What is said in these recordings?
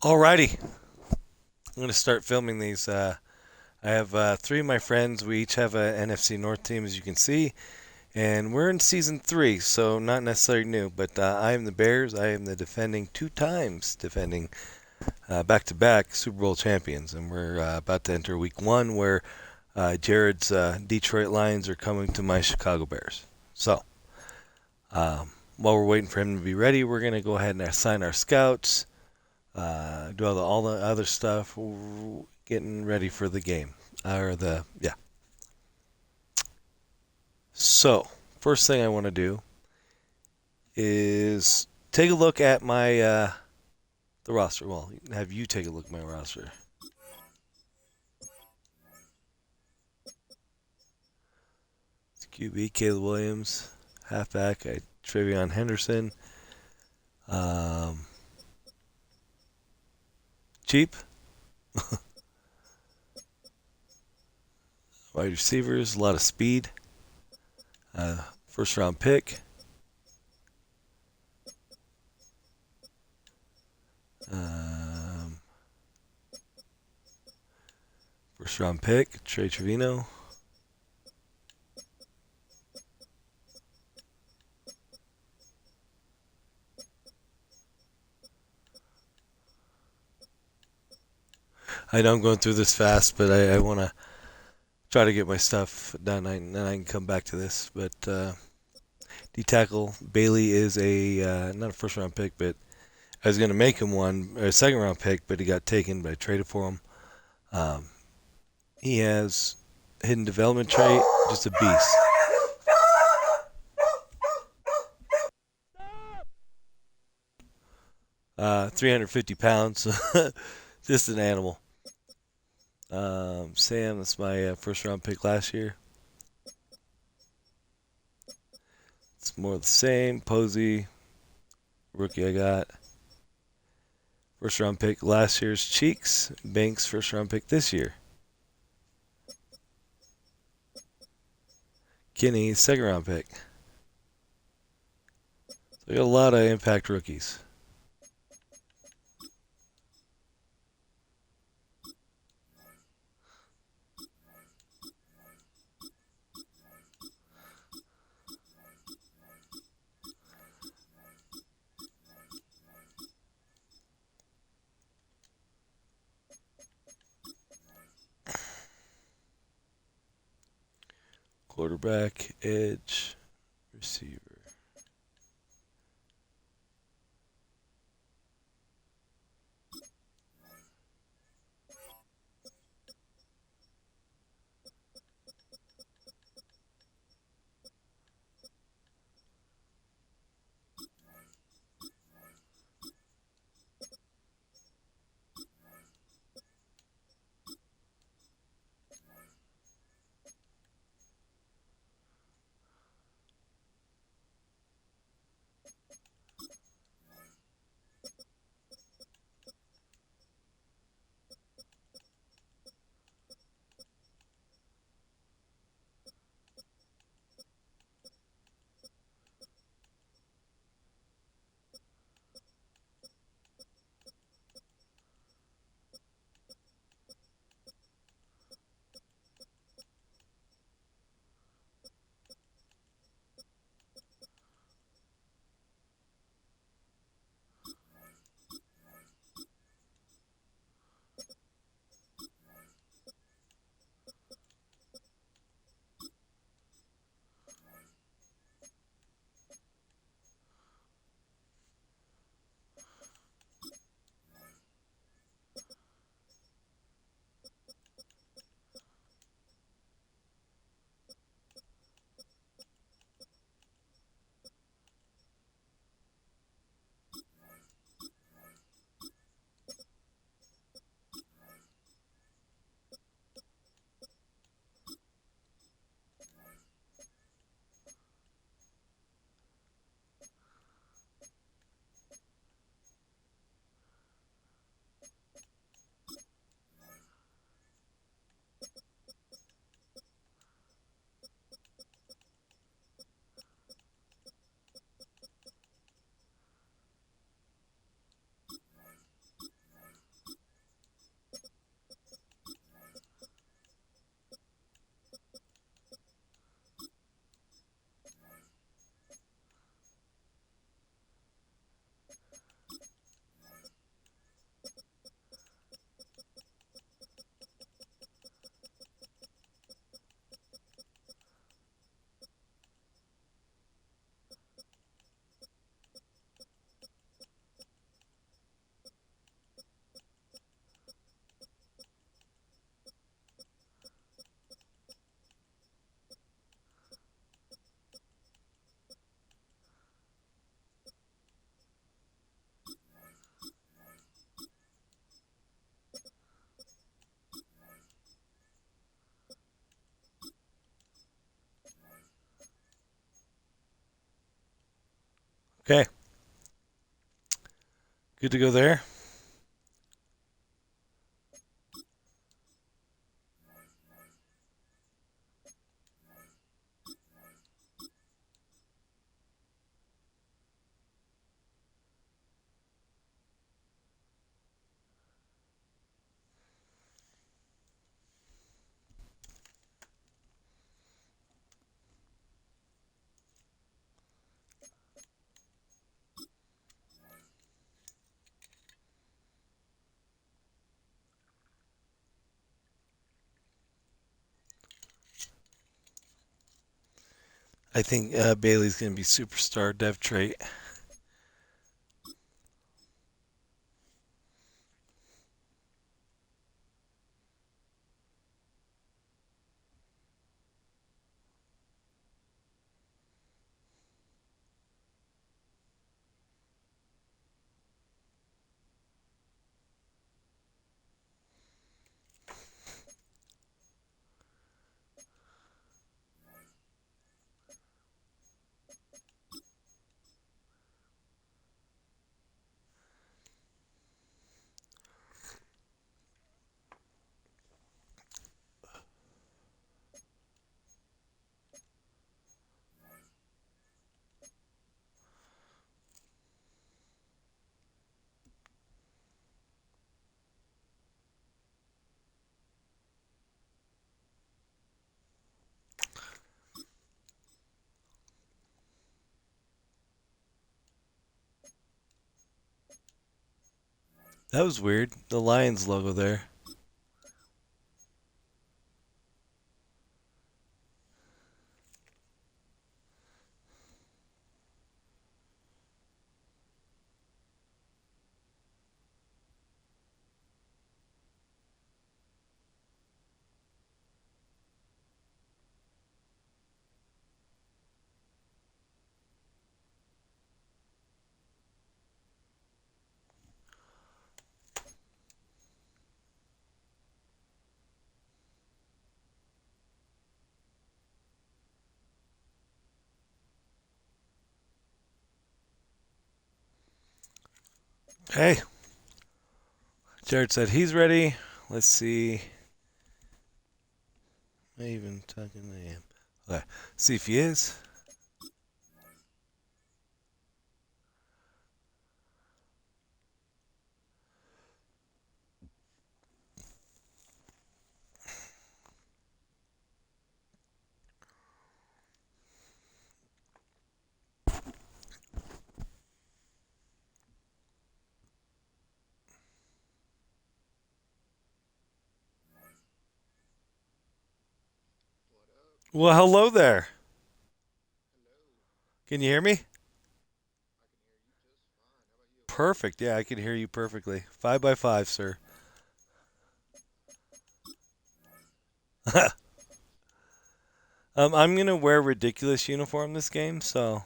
Alrighty, I'm gonna start filming these. I have three of my friends. We each have a NFC North team, as you can see, and we're in season three, so not necessarily new. But I am the Bears. I am the defending two times defending back-to-back Super Bowl champions, and we're about to enter week one, where Jared's Detroit Lions are coming to my Chicago Bears. So while we're waiting for him to be ready, we're gonna go ahead and assign our scouts. Do all the other stuff, getting ready for the game. Or the, yeah. So, first thing I want to do is take a look at my, the roster. Well, have you take a look at my roster. It's QB, Caleb Williams, halfback, Travion Henderson, um, cheap, wide receivers, a lot of speed, first round pick, um, first round pick, Trey Trevino. I know I'm going through this fast, but I want to try to get my stuff done, and then I can come back to this. But D tackle Bailey is a not a first round pick, but I was going to make him a second round pick, but he got taken, but I traded for him. Um, he has hidden development trait, just a beast. 350 pounds, just an animal. Sam, that's my first round pick last year. It's more of the same. Posey, rookie I got. First round pick last year's Cheeks. Banks, first round pick this year. Kinney, second round pick. So we got a lot of impact rookies. Quarterback, edge, receiver. Okay, good to go there. I think Bailey's going to be superstar dev trait. That was weird. The Lions logo there. Hey, Jared said he's ready. Let's see. Am I even talking to him? Okay. See if he is. Well, hello there. Can you hear me? Perfect. Yeah, I can hear you perfectly. 5 by 5, sir. I'm gonna wear ridiculous uniform this game, so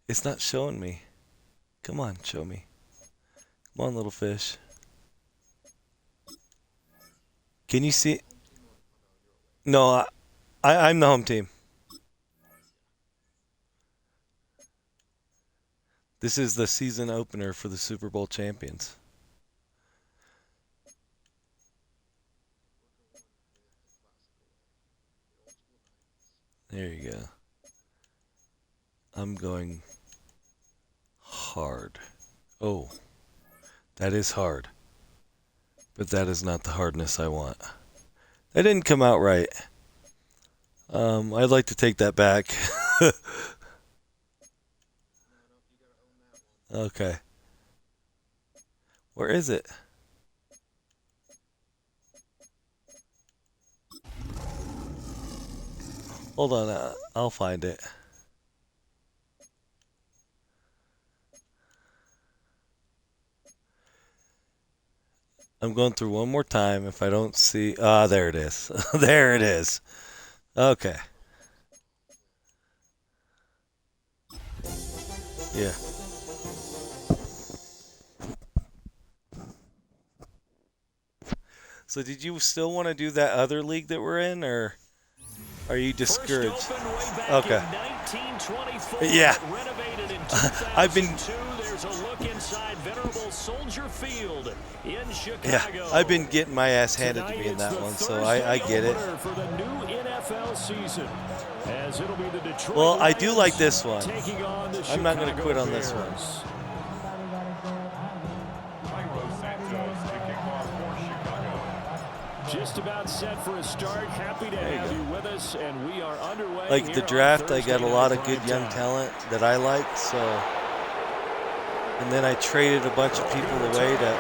it's not showing me. Come on, show me. Come on, little fish. Can you see? No, I'm the home team. This is the season opener for the Super Bowl champions. There you go. I'm going hard. Oh, that is hard. But that is not the hardness I want. That didn't come out right. I'd like to take that back. Okay. Where is it? Hold on, I'll find it. I'm going through one more time. If I don't see, there it is. There it is. Okay. Yeah. So did you still want to do that other league that we're in, or Are you discouraged? Okay. Yeah. I've been. Yeah, I've been getting my ass handed to me in that one, so I get it. Well, I do like this one. I'm not going to quit on this one. Just about set for a start. Happy to have you with us, and we are underway. Like the draft, I got a lot of good young talent that I liked, so. And then I traded a bunch of people away to.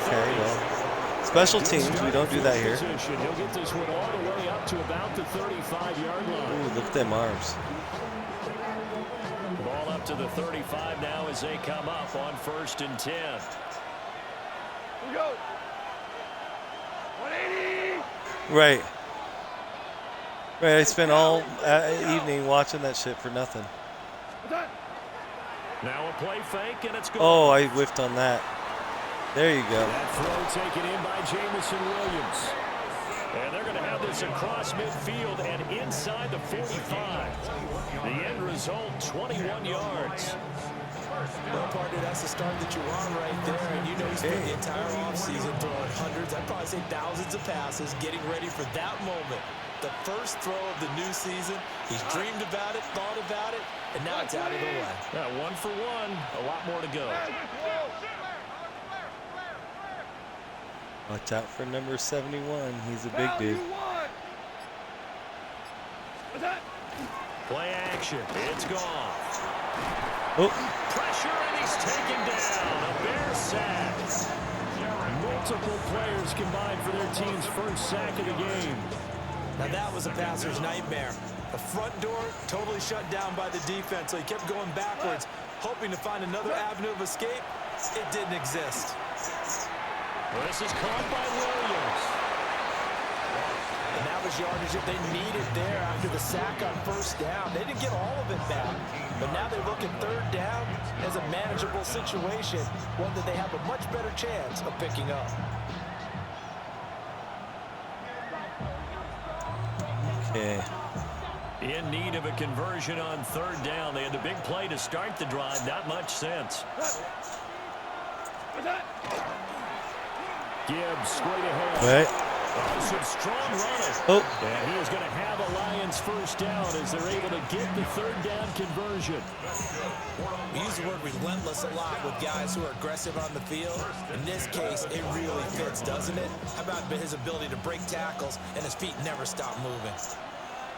Okay, well, special teams. We don't do that here. He'll get this one all the way up to about the 35-yard line. Ooh, look at them arms. Ball up to the 35 now as they come up on 1st and 10. Here we go. 180. Right. Right, I spent all evening watching that shit for nothing. Now a play fake, and it's good. Oh, I whiffed on that. There you go. That throw taken in by Jamison Williams. And they're going to have this across midfield and inside the 45. The end result, 21 yards. Well, partner, that's the start that you're on right there. And you know he spent the entire offseason throwing hundreds, I'd probably say thousands of passes, getting ready for that moment. The first throw of the new season. He's dreamed about it, thought about it, and now it's out of the way. Yeah, 1 for 1, a lot more to go. Watch out for number 71. He's a big dude. Play action. It's gone. Oh. Pressure, and he's taken down. A Bear sack. Multiple players combined for their team's first sack of the game. Now that was a passer's nightmare. The front door totally shut down by the defense, so he kept going backwards, hoping to find another avenue of escape. It didn't exist. Well, this is caught by Williams. And that was yardage that they needed there after the sack on 1st down. They didn't get all of it back, but now they look at 3rd down as a manageable situation, one that they have a much better chance of picking up. Okay. In need of a conversion on 3rd down. They had the big play to start the drive. Not much sense. Gibbs straight ahead. Right. Some strong running. Oh. And he is going to have a Lions 1st down as they're able to get the 3rd down conversion. We use the word relentless a lot with guys who are aggressive on the field. In this case, it really fits, doesn't it? How about his ability to break tackles and his feet never stop moving?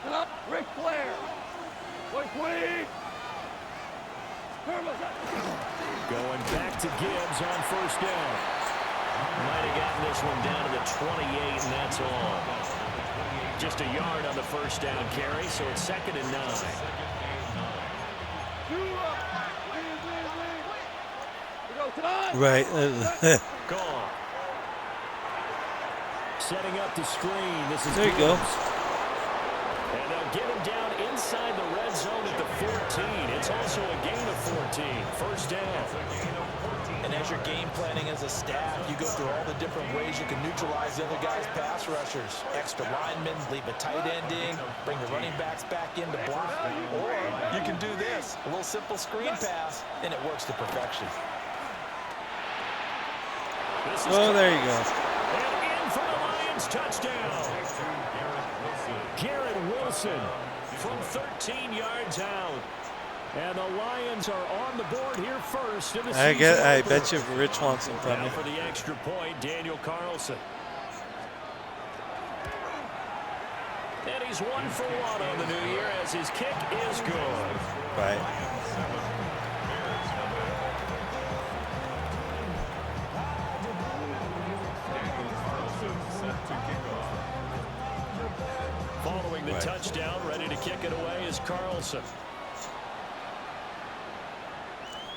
Get up, Ric Flair. 120. Going back to Gibbs on 1st down. Might have gotten this one down to the 28, and that's all. Just a yard on the 1st down carry, so it's 2nd and 9. Right. Gone. Setting up the screen. This is there you go. And they'll get him down inside the red zone at the 14. It's also a gain of 14. 1st down. And as you're game planning as a staff, you go through all the different ways you can neutralize the other guy's pass rushers. Extra linemen, leave a tight end in, bring the running backs back in to block. Or you can do this, a little simple screen pass, and it works to perfection. Oh, there you go. And in for the Lions touchdown. Garrett Wilson from 13 yards out. And the Lions are on the board here first in the season. I bet you Rich wants him from Now you. for the extra point, Daniel Carlson. And he's 1 for 1 on the new year as his kick is good. Right. Following the touchdown, ready to kick it away is Carlson.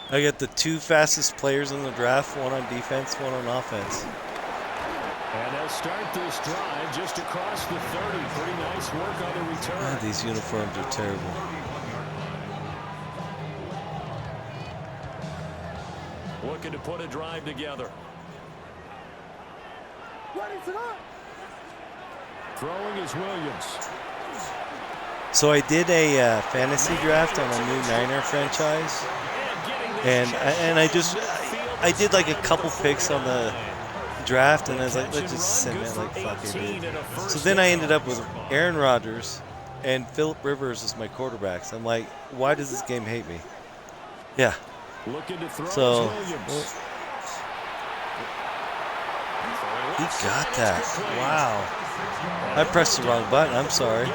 I got the 2 fastest players in the draft, one on defense, one on offense. And they'll start this drive just across the 30. Pretty nice work on the return. God, these uniforms are terrible. Looking to put a drive together. Throwing is Williams. So I did a fantasy draft on a new Niner franchise, and I did like a couple picks on the draft, and I was like, let's just send it, like, fuck it, dude. So then I ended up with Aaron Rodgers and Phillip Rivers as my quarterbacks. I'm like, why does this game hate me? Yeah. So he got that. Wow. I pressed the wrong button. I'm sorry.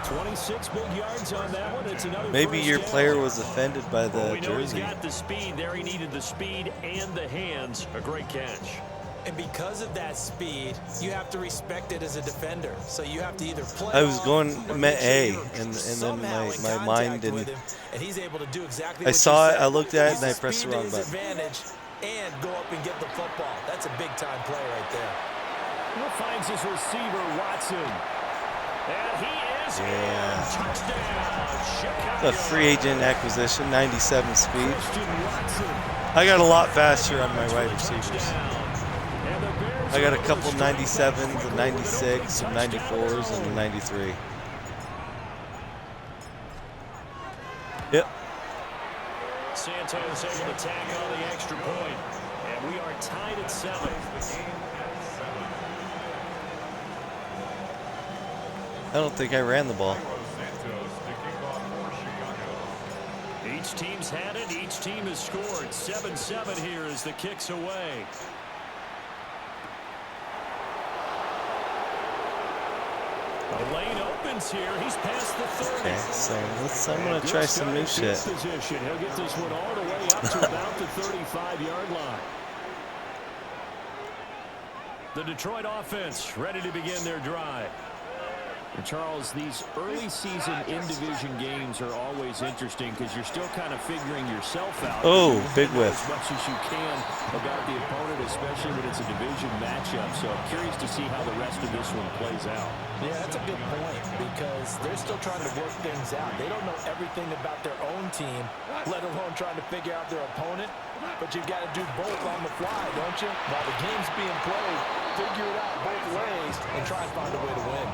26 big yards on that one. It's another Maybe your player was offended by the we know jersey. He's got the speed there. He needed the speed and the hands. A great catch. And because of that speed, you have to respect it as a defender. So you have to either play. I was going met A, sure and then somehow my mind didn't. And he's able to do exactly I what saw you it. said. I looked at it, Use and I the pressed the speed to wrong his button. advantage and go up and get the football. That's a big time play right there. He finds his receiver Watson. And he is Yeah. in. Touchdown. Chicago. A free agent acquisition, 97 speed. I got a lot faster on my wide receivers. I got a couple 97s, a 96, some 94s, and a 93. Yep. Santos able to tack on the extra point. And we are tied at 7. I don't think I ran the ball. Each team's had it. Each team has scored. 7-7 here as the kick's away. The lane opens here. He's past the 30. Okay, so I'm gonna try some new shit. Position. He'll get this one all the way up to about the 35-yard line. The Detroit offense ready to begin their drive. And Charles, these early season in-division games are always interesting because you're still kind of figuring yourself out. Oh, big whiff. As much as you can about the opponent, especially when it's a division matchup. So I'm curious to see how the rest of this one plays out. Yeah, that's a good point because they're still trying to work things out. They don't know everything about their own team, let alone trying to figure out their opponent. But you've got to do both on the fly, don't you? While the game's being played, figure it out both ways and try and find a way to win.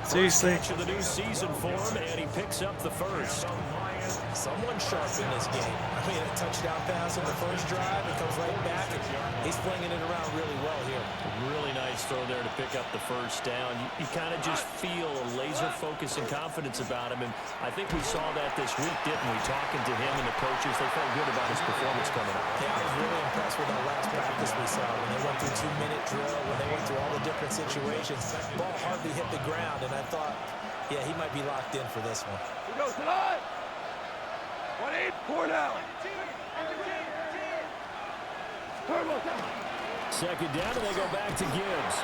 Seriously? Catch of the new season for him, and he picks up the first. Someone sharp in this game. I mean, a touchdown pass on the first drive. It comes right back, and he's flinging it around really well here. Really nice throw there to pick up the first down. You kind of just feel a laser focus and confidence about him, and I think we saw that this week, didn't we? Talking to him and the coaches, they felt good about his performance coming up. Yeah, I was really impressed with our last practice we saw. When they went through 2-minute drill, when they went through all the different situations, ball hardly hit the ground, and I thought, yeah, he might be locked in for this one. We go tonight. 1-8, 4 down. Turbo down. Second down, and they go back to Gibbs.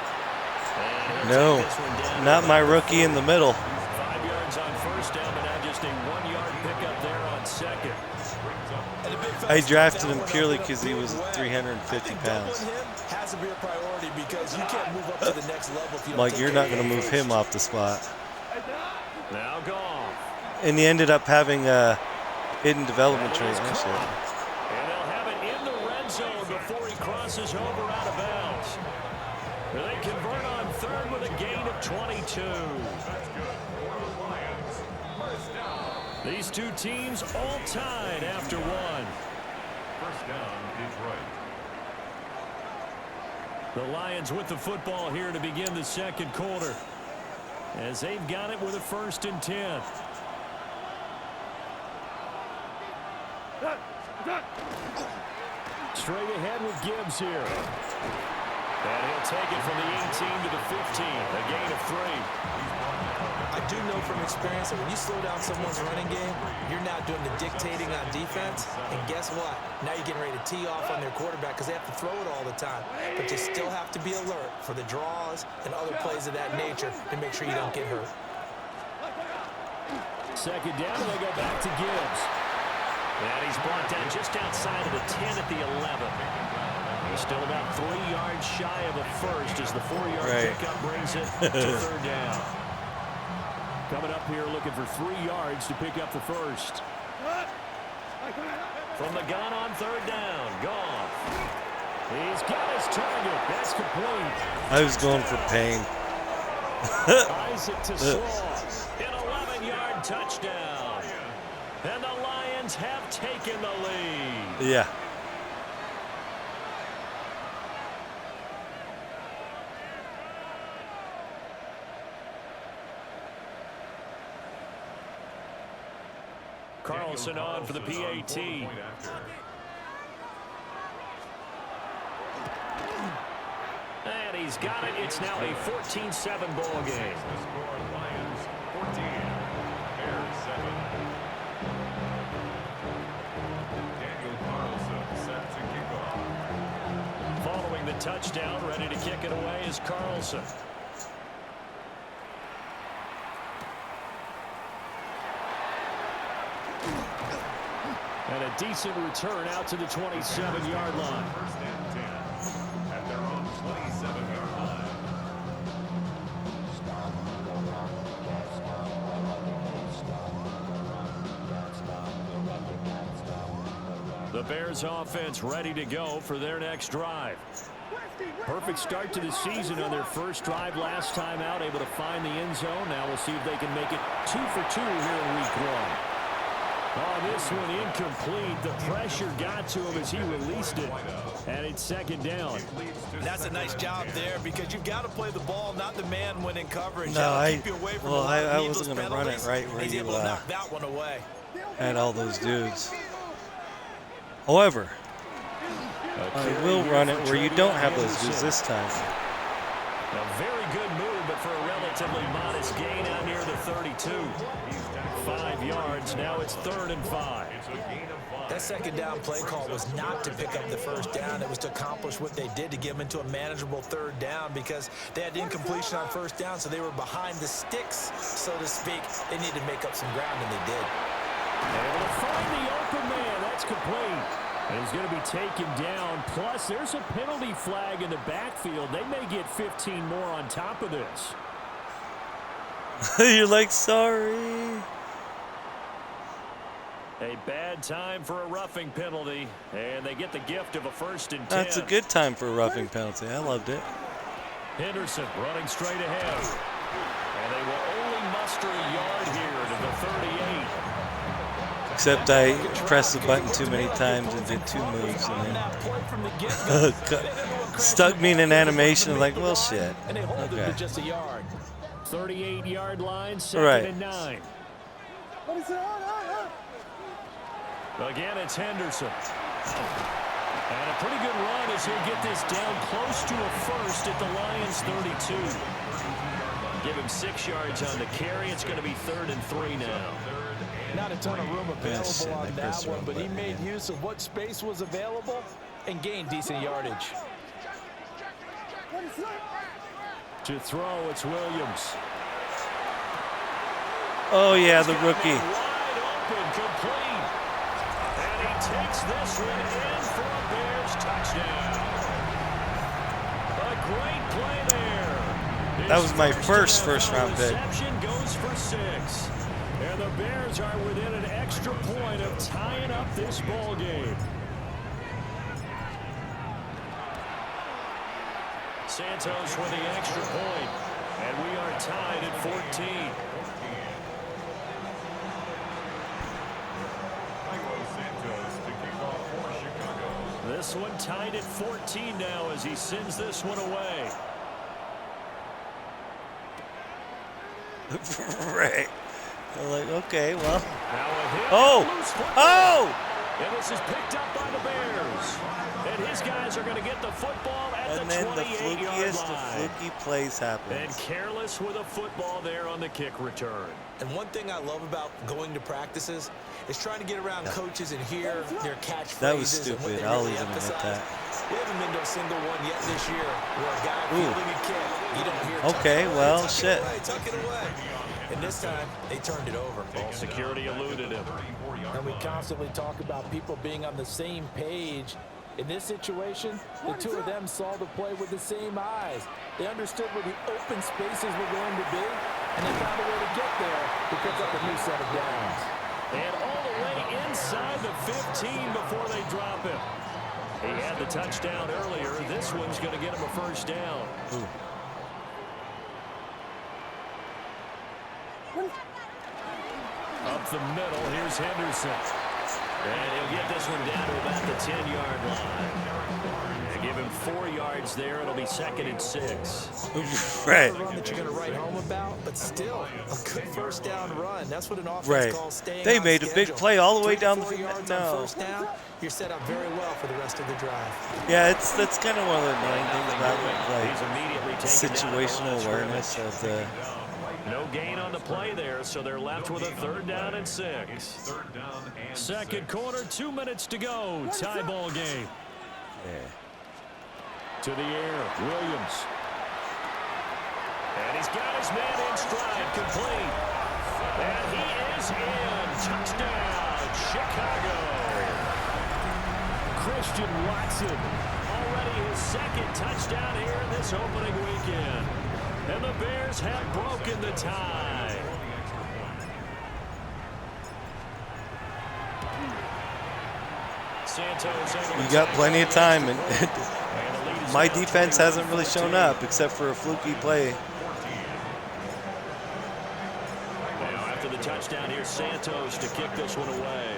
And No, this one down. not my rookie in the middle. 5 yards on first down, but now just a 1-yard pickup there on second. I drafted him purely because he was 350 pounds. Has to be a priority because you can't move up to the next level if you don't Like, take you're care not of going to your move first. him off the spot. Now gone. And he ended up having a hidden development trait. Oh, shit. And they'll have it in the red zone before he crosses over out of bounds. And they convert on third with a gain of 22. These two teams all tied after one. First down, Detroit. The Lions with the football here to begin the second quarter, as they've got it with a 1st and 10. Straight ahead with Gibbs here. And he'll take it from the 18 to the 15, a gain of 3. I do know from experience that when you slow down someone's running game, you're now doing the dictating on defense. And guess what? Now you're getting ready to tee off on their quarterback because they have to throw it all the time. But you still have to be alert for the draws and other plays of that nature to make sure you don't get hurt. Second down, and they go back to Gibbs. And he's brought down just outside of the 10 at the 11. He's still about 3 yards shy of a first as the 4-yard pickup brings it to third down. Coming up here looking for 3 yards to pick up the first. From the gun on third down, Goff. He's got his target. That's complete. I was going for pain. Isaac to Slaw. An 11-yard touchdown. And the Lions have taken the lead. Yeah. Carlson on for the PAT. And he's got it. It's now a 14-7 ball game. The score, Lions 14, Bears 7. Daniel Carlson set to kick off. Following the touchdown, ready to kick it away is Carlson. And a decent return out to the 27-yard line. First and 10 at their own 27-yard line. The Bears offense ready to go for their next drive. Perfect start to the season on their first drive last time out, able to find the end zone. Now we'll see if they can make it 2 for 2 here in week 1. Oh, this one incomplete. The pressure got to him as he released it. And it's second down. That's a nice job there because you've got to play the ball, not the man when in coverage. No, I wasn't going to run it right where you knock that one away. had all those dudes. However, I will run it where you don't have those dudes this time. A very good move, but for a relatively modest gain out near the 32. 5 yards. Now it's 3rd and 5. That second down play call was not to pick up the first down. It was to accomplish what they did to get them into a manageable 3rd down because they had incompletion on first down, so they were behind the sticks, so to speak. They needed to make up some ground, and they did. Able to find the open man. That's complete. And he's going to be taken down. Plus, there's a penalty flag in the backfield. They may get 15 more on top of this. You're like, sorry. A bad time for a roughing penalty, and they get the gift of a 1st and 10. That's a good time for a roughing penalty. I loved it. Henderson running straight ahead. And they will only muster a yard here to the 38. Except I pressed the button too many times and did 2 moves and then stuck me in an animation. I'm like, well, shit. Okay. Just a yard. 38-yard line, 2nd Right. and 9. Again, it's Henderson. And a pretty good run as he'll get this down close to a 1st at the Lions' 32. Give him 6 yards on the carry. It's going to be 3rd and 3 now. Not a ton of room available shit, on that that Chris one, wrong but he button, made yeah. use of what space was available and gained decent yardage. To throw, it's Williams. Oh, yeah, the rookie. Wide open, complete. And he takes this one in for a Bears touchdown. A great play there. That was my first round pick. Reception goes for 6. And the Bears are within an extra point of tying up this ball game. Santos with the extra point. And we are tied at 14. This one tied at 14 now as he sends this one away. Right. I'm like, okay, well. Now a hit. Oh! Loose football. Oh! And this is picked up by the Bears. And his guys are going to get the football at And the then the 28-yard flukiest line. of fluky plays And happens. careless with a football there on the kick return. And one thing I love about going to practices is trying to get around coaches and hear their catchphrases. That was and what stupid. they I'll really even admit emphasize. that. We haven't been to a single one yet this year where a guy fielding a kick, you don't hear Okay, well, shit. Tuck it away. And this time, they turned it over. Ball security eluded him. And we constantly talk about people being on the same page. In this situation, the two of them saw the play with the same eyes. They understood where the open spaces were going to be, and they found a way to get there to pick up a new set of downs. And all the way inside the 15 before they drop him. He had the touchdown earlier. This one's going to get him a 1st down. Ooh. Up the middle, here's Henderson. And he'll get this one down to about the 10-yard line. They give him 4 yards there. It'll be 2nd and 6. Right. A run that you're going to write home about, but still a good first down run. That's what an offense Right. calls staying They on made a big schedule. play all the way 3 to down the 4 field. yards on No. first down. You're set up very well for the rest of the drive. Yeah, that's kind of one of the annoying things about it, He's immediately like taken down at the line situational of awareness scrimmage. of the. No gain on the play there, so they're left with a 3rd down and 6. Third down and Second quarter, 2 minutes to go. Tie ball game. Yeah. To the air, Williams. And he's got his man in stride, complete. And he is in. Touchdown, Chicago. Christian Watson, already his 2nd touchdown here in this opening weekend. And the Bears have broken the tie. You got plenty of time, and my defense hasn't really shown up except for a fluky play. Now after the touchdown, here's Santos to kick this one away.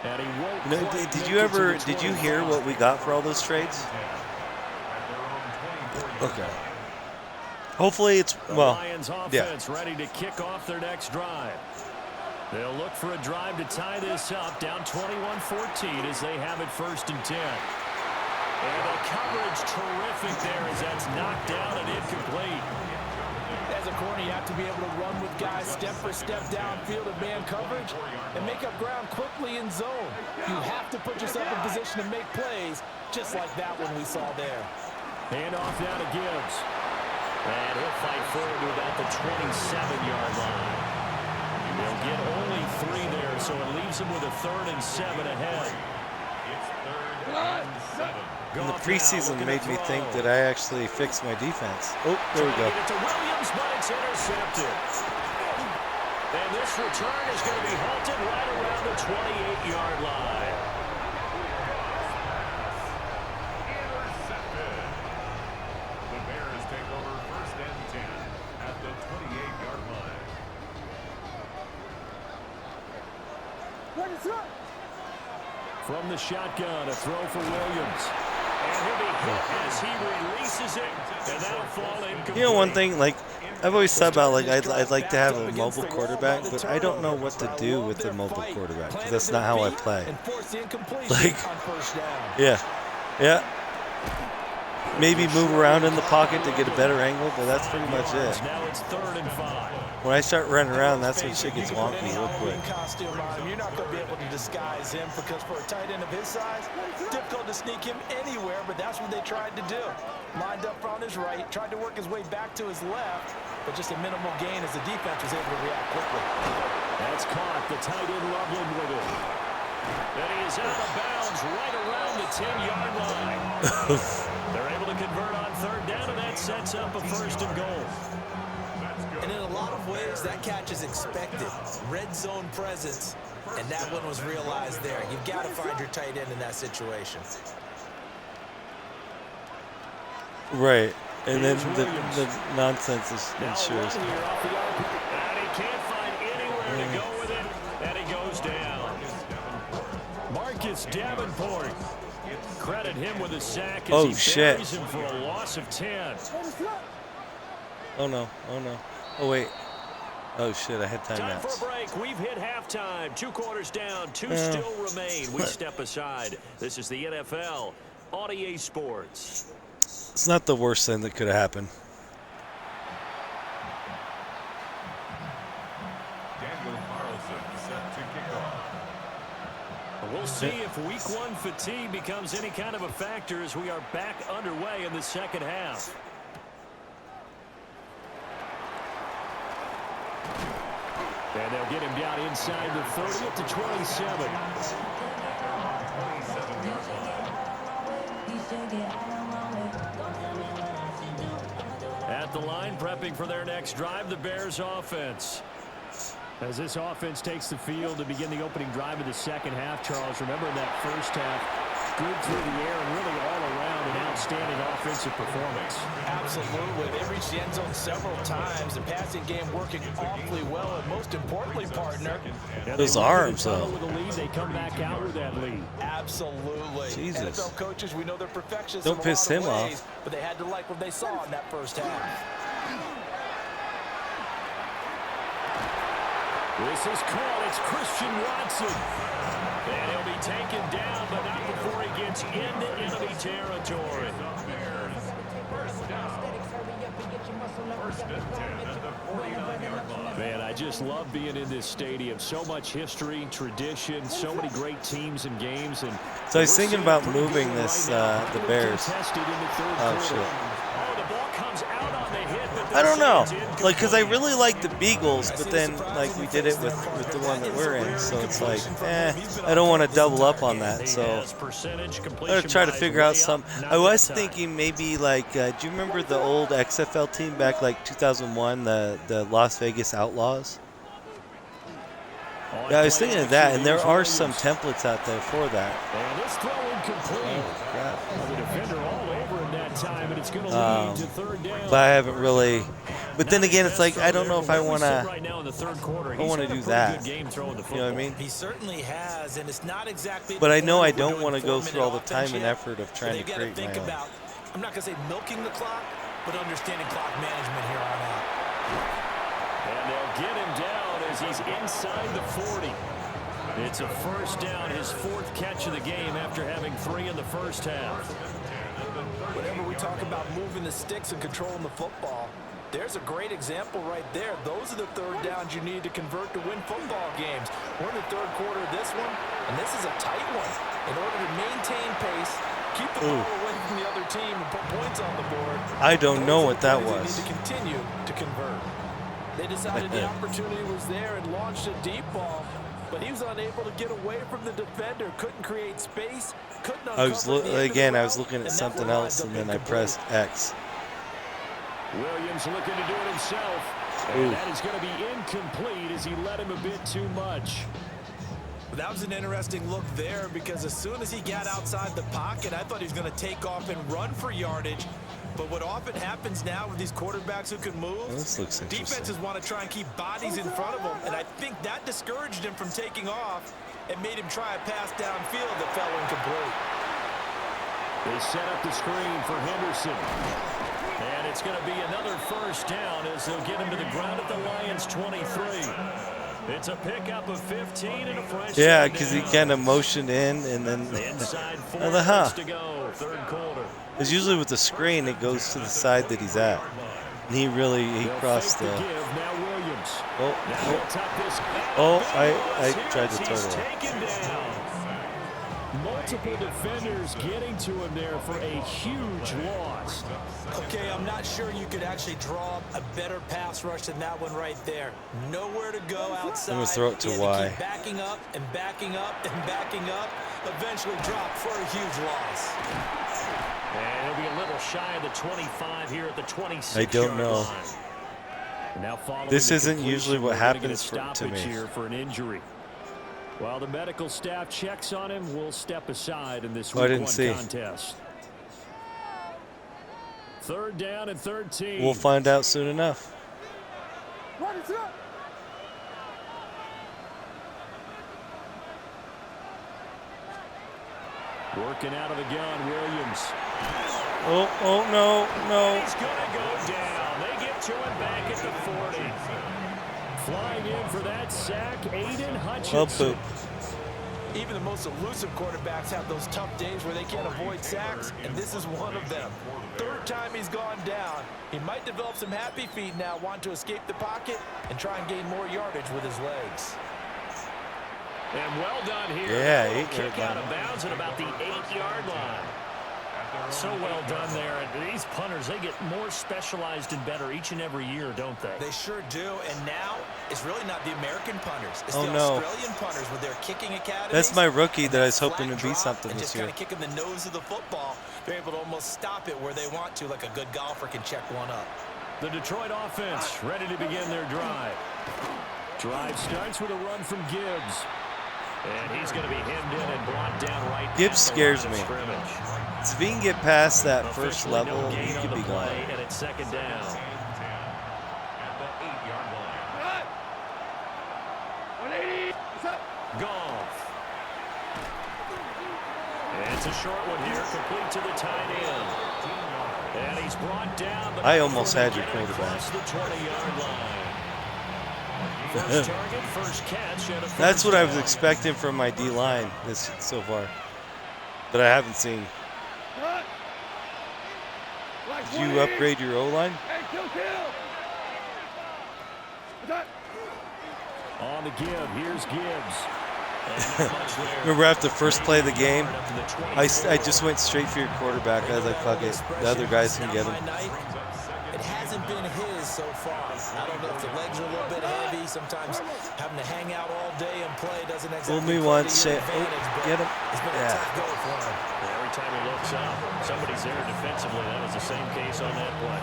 And he won't No, quite did make you it to ever? the Did you hear 25. what we got for all those trades? Okay. Hopefully it's The well. Lions Yeah. offense ready to kick off their next drive. They'll look for a drive to tie this up, down 21-14 as they have it 1st and 10. And the coverage terrific there as that's knocked down and incomplete. As a corner, you have to be able to run with guys step for step downfield of man coverage and make up ground quickly in zone. You have to put yourself in position to make plays, just like that one we saw there. Hand off now to Gibbs. And he'll fight forward to about the 27-yard line. They'll get only 3 there, so it leaves them with a 3rd and 7 ahead. it's 3rd and 7. In the Goff now preseason looking made to me throw. think that I actually fixed my defense. Oh, there we go. Trying to get it to Williams, but it's intercepted. And this return is going to be halted right around the 28-yard line. Intercepted. The Bears take over 1st and 10 at the 28-yard line. From the shotgun, a throw for Williams. And he'll be hit as he releases it, and that'll fall incomplete. You know, one thing, like I've always thought about, like I'd like to have a mobile quarterback, but I don't know what to do with the mobile quarterback because that's not how I play. Like, yeah, yeah. Maybe move around in the pocket to get a better angle, but that's pretty much it. Now it's 3rd and 5. When I start running around, that's when shit gets wonky real quick. Costume on him. You're not going to be able to disguise him because for a tight end of his size, difficult to sneak him anywhere, but that's what they tried to do. Lined up on his right, tried to work his way back to his left, but just a minimal gain as the defense was able to react quickly. That's caught. The tight end Loveland with it. And he is out of bounds right around the 10-yard line. They're able to convert on 3rd down, and that sets up a 1st and goal. And in a lot of ways, that catch is expected. Red zone presence, and that one was realized there. You've got to find your tight end in that situation. Right, and then the nonsense is Now ensures. one here off the arc, and he can't find anywhere to go with it, and he goes down. Marcus Davenport. Credit him with a sack as Oh, he shit. buries him for a loss of 10. Oh no, oh no. Oh wait. Oh shit, I had Time for timeouts. a break. We've hit halftime. 2 quarters down. 2 still remain. We step aside. This is the NFL on EA Sports. It's not the worst thing that could have happened. Daniel Carlson set to kick off. We'll see if week 1 fatigue becomes any kind of a factor as we are back underway in the second half. And they'll get him down inside the 30 up to 27. At the line, prepping for their next drive, the Bears offense. As this offense takes the field to begin the opening drive of the second half, Charles, remember in that first half, good through the air and really all around, and outstanding offensive performance. Absolutely. They reached the end zone several times. The passing game working awfully well. And most importantly, partner, Those arms, though. With a lead, they come back out with that lead. Absolutely. Jesus. NFL coaches, we know they're perfectionists. Don't piss him off. But they had to like what they saw in that first half. This is called. It's Christian Watson. And he'll be taken down, but not before he gets into enemy territory. First and 10 at the 49-yard line. Man, I just love being in this stadium. So much history, tradition, so many great teams and games. And So I was thinking about moving this, the Bears. Oh, shit. Oh, the ball comes out on the hit, but I don't know, the like, because I really like the Beagles, but then, like, we did it with the one that we're in, so it's like, I don't want to double up on that, so I'm going to try to figure out some. I was thinking maybe, like, do you remember the old XFL team back, like, 2001, the Las Vegas Outlaws? Yeah, I was thinking of that, and there are some templates out there for that. And this throw incomplete. The defender all over him that time, and it's going to lead to third down. But I haven't really. But then again, it's like I don't know if I want to. Right now in the third quarter, I want to do that. You know what I mean? He certainly has, and it's not exactly. But I know I don't want to go through all the time and effort of trying to create my own. I'm not going to say milking the clock, but understanding clock management here on out. And they'll get him down as he's inside the 40. It's a first down, his fourth catch of the game after having 3 in the first half. Whenever we talk about moving the sticks and controlling the football, there's a great example right there. Those are the third downs you need to convert to win football games. We're in the third quarter of this one, and this is a tight one. In order to maintain pace, keep the ball away from the other team, and put points on the board. I don't know what that was. Need to continue to convert. They decided the opportunity was there and launched a deep ball, but he was unable to get away from the defender. Couldn't create space. Couldn't I was looking at something else, and then I pressed X. Williams looking to do it himself. And that is going to be incomplete as he let him a bit too much. That was an interesting look there because as soon as he got outside the pocket, I thought he was going to take off and run for yardage. But what often happens now with these quarterbacks who can move, defenses want to try and keep bodies in front of them. And I think that discouraged him from taking off and made him try a pass downfield that fell incomplete. They set up the screen for Henderson. And it's going to be another first down as they'll get him to the ground at the Lions' 23. It's a pickup of 15 and a fresh. Yeah, because he kind of motioned in and then. Inside 4 minutes to go, third quarter. Because usually with the screen, it goes to the side that he's at. And he crossed the. I tried to turtle. Multiple defenders getting to him there for a huge loss. Okay, I'm not sure you could actually draw up a better pass rush than that one right there. Nowhere to go outside. I'm going to throw it to Y. Keep backing up and backing up and backing up. Eventually drop for a huge loss. And he'll be a little shy of the 25 here at the 26. I don't know. Now this isn't usually what happens to me. Here for an injury. While the medical staff checks on him, we'll step aside in this week 1 contest. Third down and 13. We'll find out soon enough. What is up? Working out of the gun, Williams. Oh, no. He's going to go down. They get to him back at the 40. Flying in for that sack, Aiden Hutchinson. Even the most elusive quarterbacks have those tough days where they can't avoid sacks, and this is one of them. Third time he's gone down. He might develop some happy feet now, want to escape the pocket and try and gain more yardage with his legs. And well done here. Yeah, kick out of bounds at about the 8-yard line. So well done there. And these punters, they get more specialized and better each and every year, don't they? They sure do. And now it's really not the American punters. It's the Australian punters with their kicking academy. That's my rookie that I was hoping to be something this year. Just kind of kicking the nose of the football. They're able to almost stop it where they want to, like a good golfer can check one up. The Detroit offense ready to begin their drive. Drive starts with a run from Gibbs. And he's going to be hemmed in and brought down right. Gibbs scares me. So if he can get past that first Officially level, no he gain on could the be gone. play, and it's second down. At the 8-yard line. 180. What's up? Goff. And it's a short one here, complete to the tight end. And he's brought down. But I almost had your getting quarterback. across the 20-yard line. First target, first catch, and a That's first what I was down. expecting from my D line this so far, but I haven't seen. Cut. Like Did you 180. upgrade your O line? Hey, kill. What's up? On the give, here's Gibbs. And not much there. Remember after the first play of the game, Up to the I 24. just went straight for your quarterback. I was like, fuck it, the other guys can get him. It hasn't been his so far. I don't know if the legs are a little bit heavy. Sometimes having to hang out all day and play doesn't exactly Fool me play once, to your say, advantage, oh, but get him. It's been a Yeah. tough go for him. Every time he looks up, somebody's there defensively. That was the same case on that play.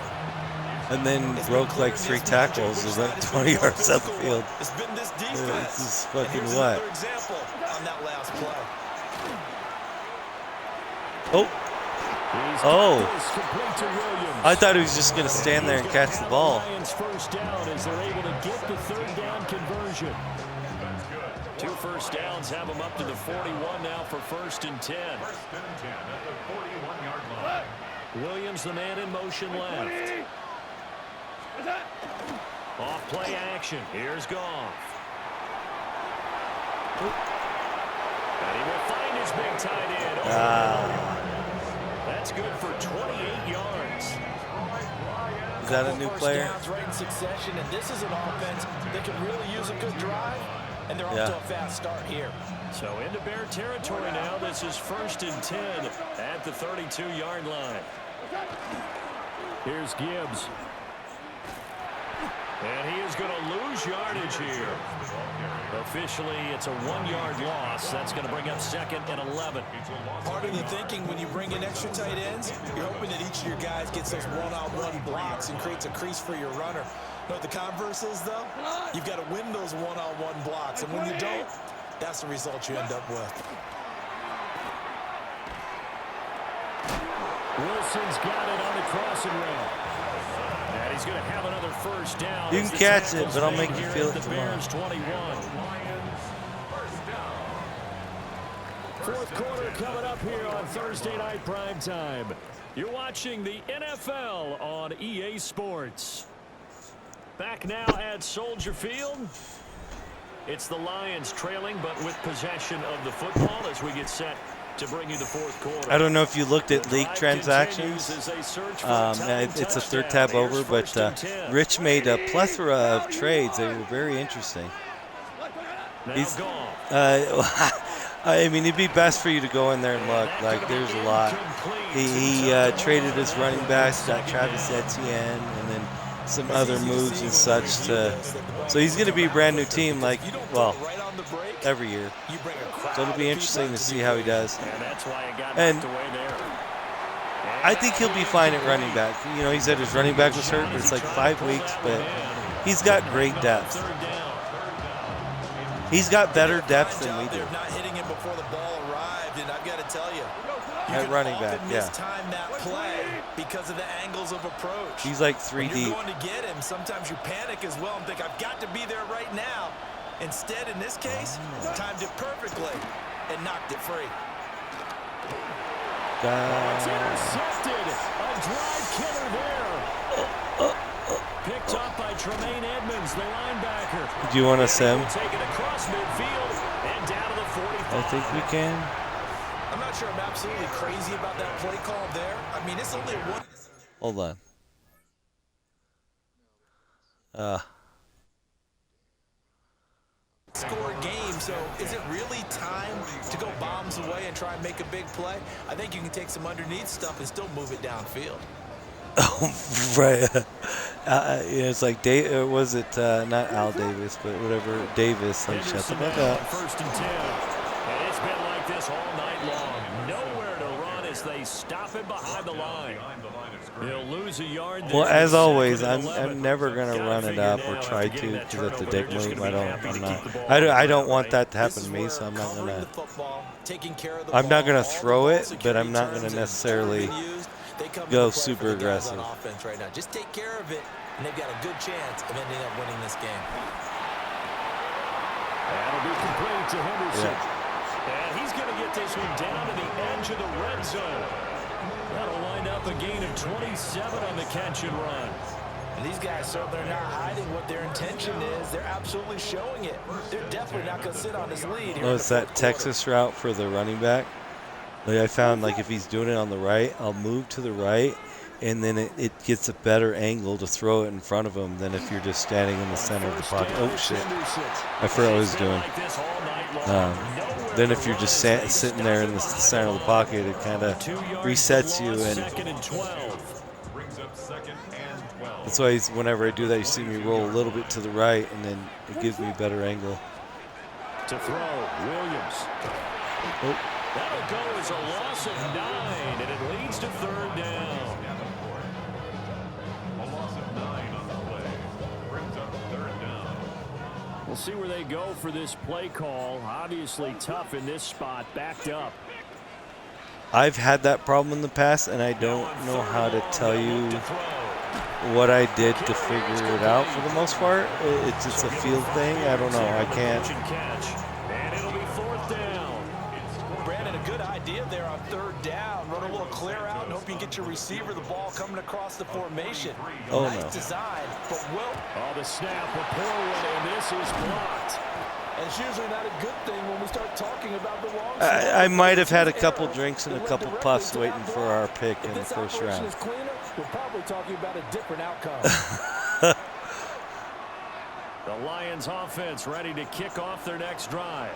And then It's broke been clear like to 3 this tackles which and went side is 20 the more yards up the physical field. one. It's been this Yeah, defense. this is And fucking here's what? another example on that last play. Oh, He's Oh. got this complete to Williams. I thought he was just going to stand there and catch the ball. Lions first down as they're able to get the third down conversion. 2 first downs have them up to the 41 now for 1st and 10. First and 10 at the 41-yard line. Williams, the man in motion left. 180. What's up? Off play action. Here's Goff. And he will find his big tight end. That's good for 28 yards. Is that a new First player? downs right in succession, and this is an offense that can really use a good drive, and they're off Yeah. to a fast start here. So into Bear territory now. This is 1st and 10 at the 32-yard line. Here's Gibbs. And he is going to lose yardage here. Officially, it's a 1-yard loss. That's going to bring up 2nd and 11. Part of the thinking when you bring in extra tight ends, you're hoping that each of your guys gets those one-on-one blocks and creates a crease for your runner. You know what the converse is, though? You've got to win those one-on-one blocks, and when you don't, that's the result you end up with. Wilson's got it on the crossing route. And he's going to have another first down. You as can the catch it, tackle's but I'll made make you here feel at it the tomorrow. Bears 21. Lions, first down. Fourth quarter coming up here on Thursday Night Primetime. You're watching the NFL on EA Sports. Back now at Soldier Field. It's the Lions trailing, but with possession of the football as we get set to bring you the fourth quarter. I don't know if you looked at league Drive transactions. continues as they search for a tying It's a third touchdown. tab over, Here's but 1st and 10. Rich made a plethora of trades. They were very interesting. Now he's- Goff. I mean, it'd be best for you to go in there and look. Like, there's a lot. He traded his running backs, got Travis Etienne, and then some other moves and such. So he's going to be a brand new team, like, well, every year. So it'll be interesting to see how he does. And that's why it got And knocked away there. I think he'll be fine at running back. You know, he said his running back was hurt, but it's like 5 weeks, but he's got great depth. Third down. He's got better depth than we do. They're not hitting him before the ball arrived, and I've got to tell you, At can running back, often yeah. mistime that play because of the angles of approach. He's like 3 When you're deep. going to get him, sometimes you panic as well and think, I've got to be there right now. Instead, in this case, timed it perfectly and knocked it free. It's intercepted. A drive killer there. Picked up by Tremaine Edmonds, the linebacker. Do you want to sim? Take it across midfield and down to the 45. I think we can. I'm not sure I'm absolutely crazy about that play call there. I mean, it's only one. Hold on. Score game, so is it really time to go bombs away and try and make a big play? I think you can take some underneath stuff and still move it downfield. Right. Yeah, it's like, was it not Al Davis, but whatever, Davis, like, shut the Henderson fuck now up. on 1st and 10. And it's been like this all night long. Nowhere to run as they stop it behind the line line. He'll lose a yard there. Well, as Second always, and I'm 11. never gonna Gotta run it figure up now or after try getting to that because at the turnover, dick they're just move, gonna be happy to keep the ball I don't on the want ground, that to happen to me, so I'm not covering gonna. the football, taking care of the I'm not ball, gonna all the throw ball it, but security I'm not terms gonna have necessarily ever been used. They come go into play super for the guys on aggressive. offense right now. Just take care of it, and they've got a good chance of ending up winning this game. That'll be complete to Henderson. Yeah. And he's going to get this one down to the edge of the red zone. That'll wind up a gain of 27 on the catch and run. And these guys, so they're not hiding what their intention is. They're absolutely showing it. They're definitely not going to sit on this lead here. Oh, it's that Texas route for the running back. Like I found, like if he's doing it on the right, I'll move to the right, and then it gets a better angle to throw it in front of him than if you're just standing in the center of the pocket. Oh shit! I forgot what I was doing. Then if you're just sitting there in the center of the pocket, it kind of resets you, and that's why whenever I do that, you see me roll a little bit to the right, and then it gives me a better angle. To throw, Williams. Oh. That'll go as a loss of 9, and it leads to third down. A loss of 9 on the play. Brings up third down. We'll see where they go for this play call. Obviously tough in this spot, backed up. I've had that problem in the past, and I don't know how to tell you what I did to figure it out for the most part. It's a field thing. I don't know. I can't. And it'll be fourth down. Brandon, a good idea there on third down. Run a little clear out and hope you get your receiver the ball coming across the formation. Oh, nice no. design, but Oh, the snap, a poor one, and this is blocked. and it's usually not a good thing when we start talking about the wrong I might have had a couple drinks and a couple puffs waiting for our pick in the first round. We're probably talking about a different outcome. The Lions offense ready to kick off their next drive.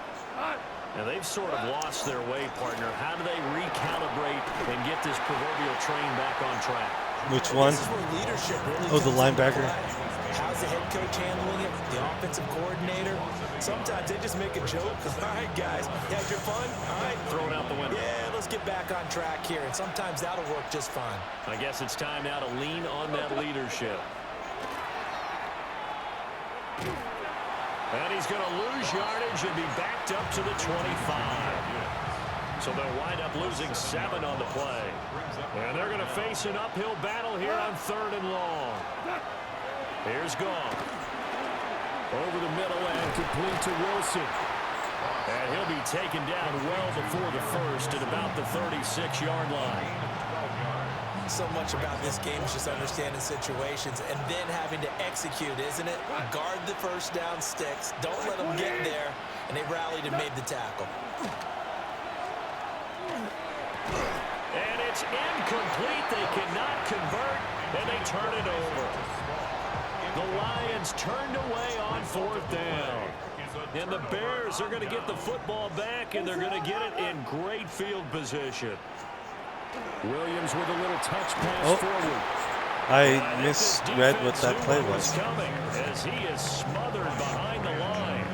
Now they've sort of lost their way, partner. How do they recalibrate and get this proverbial train back on track? Which one? This is where leadership really Oh, the comes into linebacker? play. How's the head coach handling it? The offensive coordinator? Sometimes they just make a joke. All right, guys, you had your fun? All right. Throw it out the window. Yeah, let's get back on track here. And sometimes that'll work just fine. I guess it's time now to lean on that leadership. And he's going to lose yardage and be backed up to the 25. So they'll wind up losing 7 on the play. And they're going to face an uphill battle here on third and long. Here's Gong. Over the middle and complete to Wilson. And he'll be taken down well before the first at about the 36-yard line. So much about this game is just understanding situations and then having to execute, isn't it? Guard the first down sticks. Don't let them get there. And they rallied and made the tackle. And it's incomplete. They cannot convert, and they turn it over. The Lions turned away on fourth down. And the Bears are going to get the football back, and they're going to get it in great field position. Williams with a little touch pass forward. I misread what that play was. Coming as he is smothered behind the line.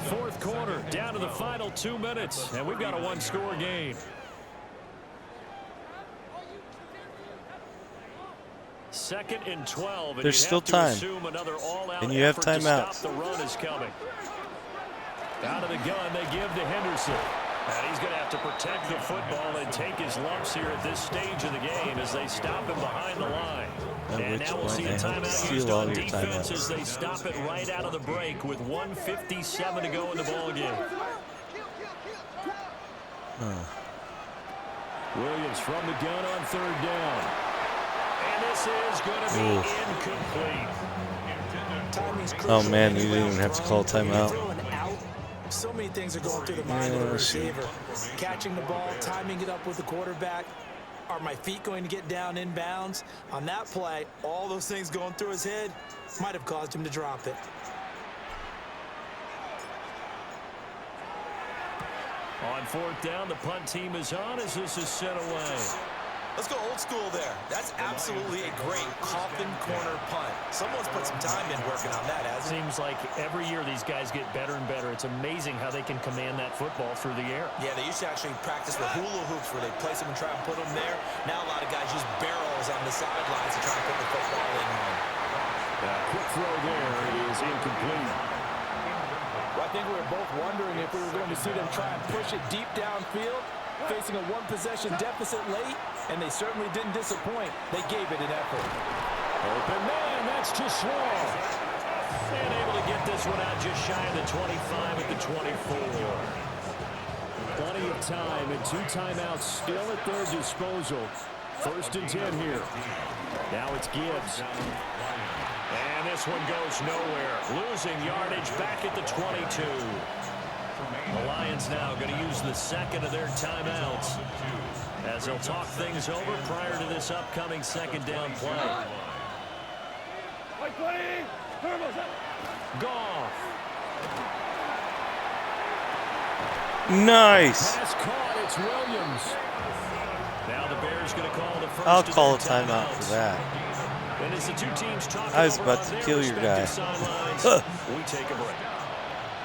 Fourth quarter, down to the final 2 minutes, and we've got a one-score game. Second and 12. And There's still time, and you have timeouts. The run is coming. Out of the gun, they give to Henderson. And he's going to have to protect the football and take his lumps here at this stage of the game as they stop him behind the line. And now we'll see a timeout used on defense as they stop it right out of the break with 1:57 to go in the ballgame. Williams from the gun on third down. And this is going to be incomplete. Oh man, you didn't even have to call timeout. So many things are going through the mind of a receiver. Catching the ball, timing it up with the quarterback. Are my feet going to get down in bounds? On that play, all those things going through his head might have caused him to drop it. On fourth down, the punt team is on as this is sent away. Let's go old school there. That's absolutely a great coffin corner punt. Someone's put some time in working on that, hasn't he? Seems like every year these guys get better and better. It's amazing how they can command that football through the air. Yeah, they used to actually practice with hula hoops where they place them and try and put them there. Now a lot of guys use barrels on the sidelines to try and put the football in. Quick throw there is incomplete. Well, I think we were both wondering if we were going to see them try and push it deep downfield, facing a one-possession deficit late, and they certainly didn't disappoint. They gave it an effort. Open man, that's too small. And able to get this one out just shy of the 25 at the 24. Plenty of time and 2 timeouts still at their disposal. 1st and 10 here. Now it's Gibbs. And this one goes nowhere. Losing yardage back at the 22. The Lions now going to use the 2nd of their timeouts as they'll talk things over prior to this upcoming 2nd down play. Goff. Nice. Pass caught. It's Williams. Now the Bears going to call the first. I'll call a timeout for that. And as the 2 teams talk I was over about on to their kill your guy. respective sidelines, we take a break.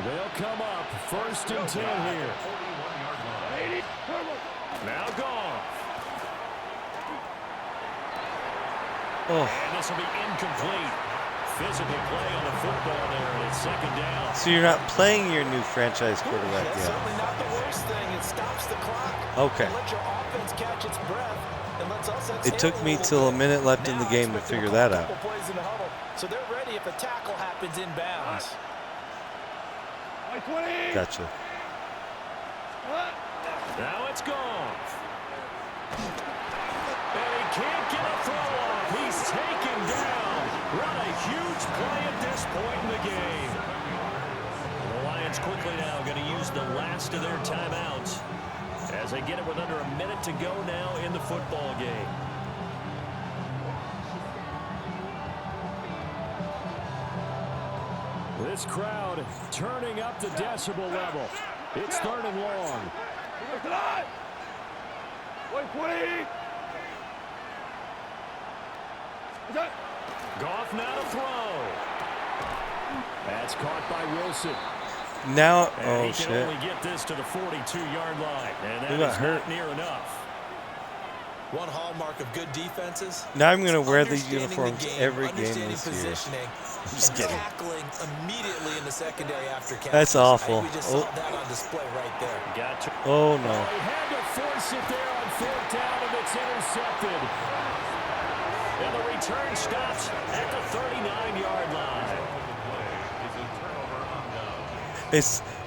They'll come up 1st and 10 here. Now Goff. Oh. And this will be incomplete. Physical play on the football there, and it's 2nd down. So you're not playing your new franchise quarterback That's yet? certainly not the worst thing. It stops the clock. Okay. Let your offense catch its breath. And lets us It took me till a minute left in the game to figure that out. Plays in the huddle, so they're ready if a tackle happens inbounds. Gotcha. Now it's Goff. And he can't get a throw off. He's taken down. What a huge play at this point in the game. The Lions quickly now going to use the last of their timeouts as they get it with under a minute to go now in the football game. This crowd turning up the decibel level. It's 3rd and long. Goff now to throw. That's caught by Wilson. Now, And oh he can shit. only get this to the 42-yard line, and He that got is hurt. not near enough. One hallmark of good defenses. Now I'm gonna wear these Understanding uniforms the game, every game understanding this year. positioning, Just and kidding. tackling immediately in the secondary after catch. That's awful. We just saw that on display right there. Got to. Oh no. He had to force it there on 4th down, and it's intercepted. And the return stops at the 39-yard line.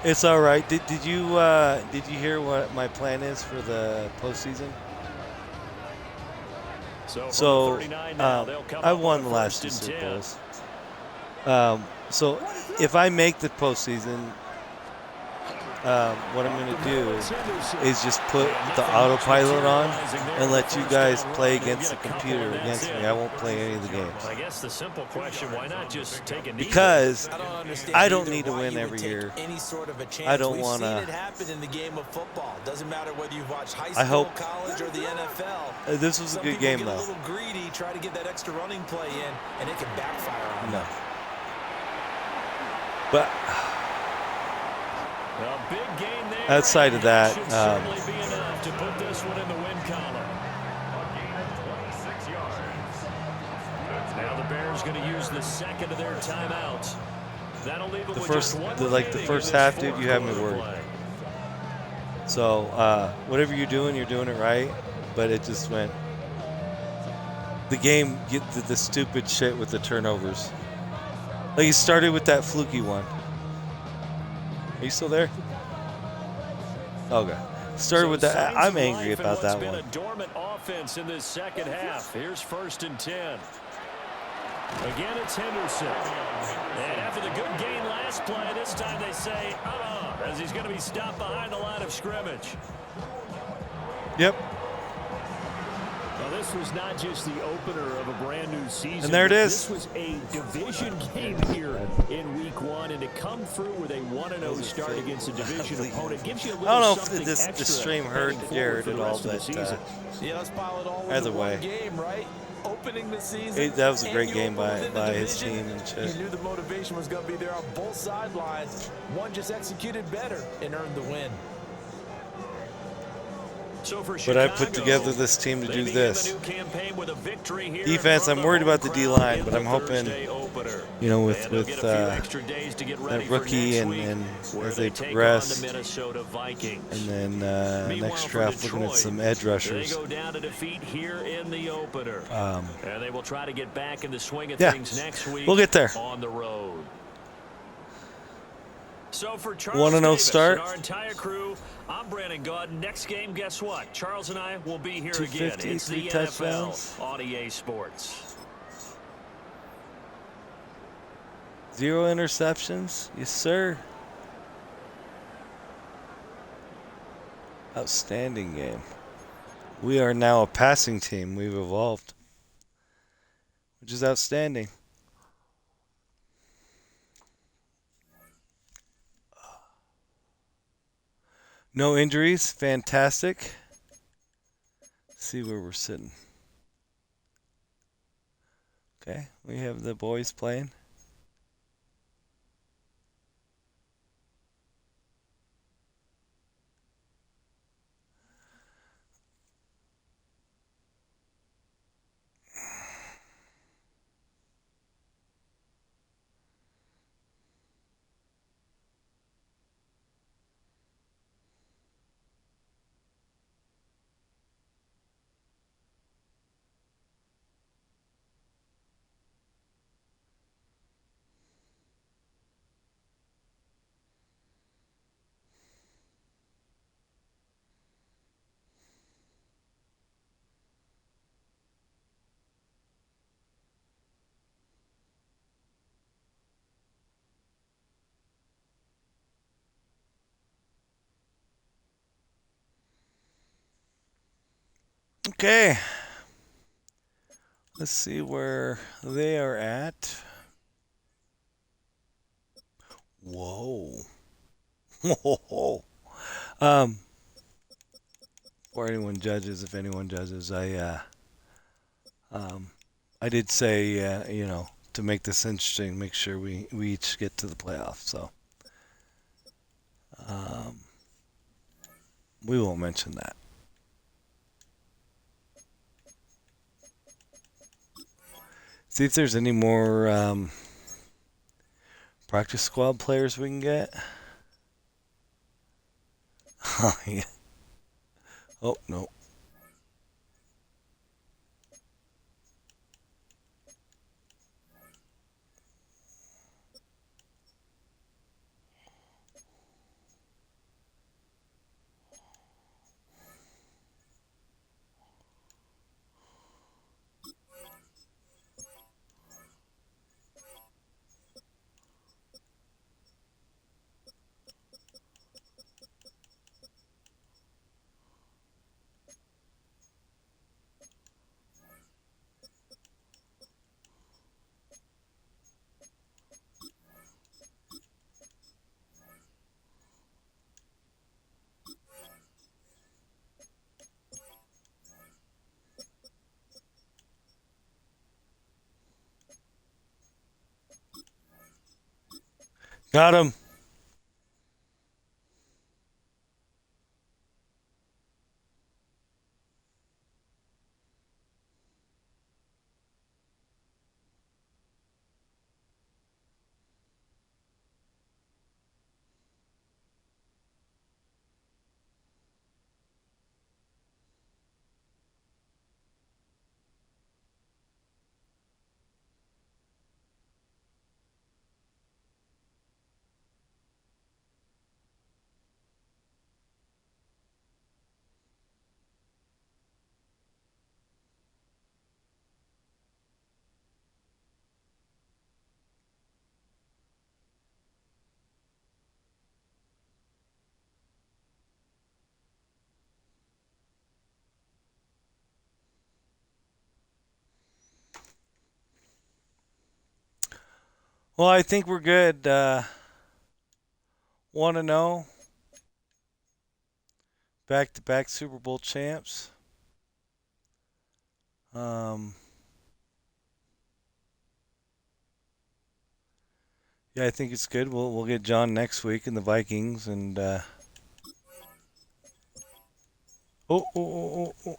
It's all right. Did you hear what my plan is for the postseason? So 39 now, they'll come I up won with the a last 2 1st and Super 10. Bowls. So if I make the postseason, what I'm going to do is just put the autopilot on and let you guys play against the computer against me. I won't play any of the games. I guess the simple question, why not just take a knee? Because understand I don't either need to why win you would every take year. Any sort of a chance. I don't We've want seen it to. happen in the game of football. Doesn't matter whether you've watched high I school, hope college, or the NFL. This was a Some good people game, get though. a little greedy, try to get that extra running play in, and it can backfire on No. them. But A big gain there. outside of that, should certainly be enough to put this one in the win column. Now the Bears going to use the 2nd of their timeouts. That'll leave them the with first, just one the remaining first in this half, dude, fourth you have me quarter worried. play. So whatever you're doing it right. But it just went. The game get the stupid shit with the turnovers. Like he started with that fluky one. Are you still there? Okay. Started with that. Signs I'm of angry life in about what's that been one. a dormant offense in this 2nd half. Here's 1st and 10. Again, it's Henderson. And after the good gain last play, this time they say, as he's going to be stopped behind the line of scrimmage. Yep. Well, this was not just the opener of a brand new season. And there it is. This was a division game here in week 1, and to come through with a 1-0 start against a division opponent gives you a little I don't know something if this extra stream hurt heading Jared forward for at the all, rest of the but season. Yeah, let's pile it all into either way. one game, right? Opening the season. That was a and great you game open by within the his division. team and shit. You knew the motivation was going to be there on both sidelines. One just executed better and earned the win. So for But I Chicago, put together this team to they do begin this. the new campaign with a victory here Defense, in front I'm of worried the about home the crowd D-line, in but the I'm hoping, Thursday opener. you know, And with they'll get a few extra days to get ready that for rookie next and week, where as they take on progress, the Minnesota Vikings. and then Meanwhile, next for draft looking at Detroit, some edge They rushers. go down to defeat here in the opener. And they will try to get back in the swing of Yeah, things next week we'll get there. on the road. So for Charles 1-0 Davis start. and our entire crew, I'm Brandon Gaudin. Next game, guess what? Charles and I will be here again. 250, It's the 3 NFL touchdowns. on EA Sports. 0 interceptions. Yes, sir. Outstanding game. We are now a passing team. We've evolved, which is outstanding. No injuries. Fantastic. See where we're sitting. Okay, we have the boys playing. Okay. Let's see where they are at. Whoa. Whoa. Before anyone judges, if anyone judges, I did say, you know, to make this interesting, make sure we each get to the playoffs. So, we won't mention that. See if there's any more practice squad players we can get. Oh, yeah. Oh, no. Got him. Well, I think we're good. 1-0. Back-to-back Super Bowl champs. Yeah, I think it's good. We'll get John next week in the Vikings, and oh, oh, oh, oh, oh.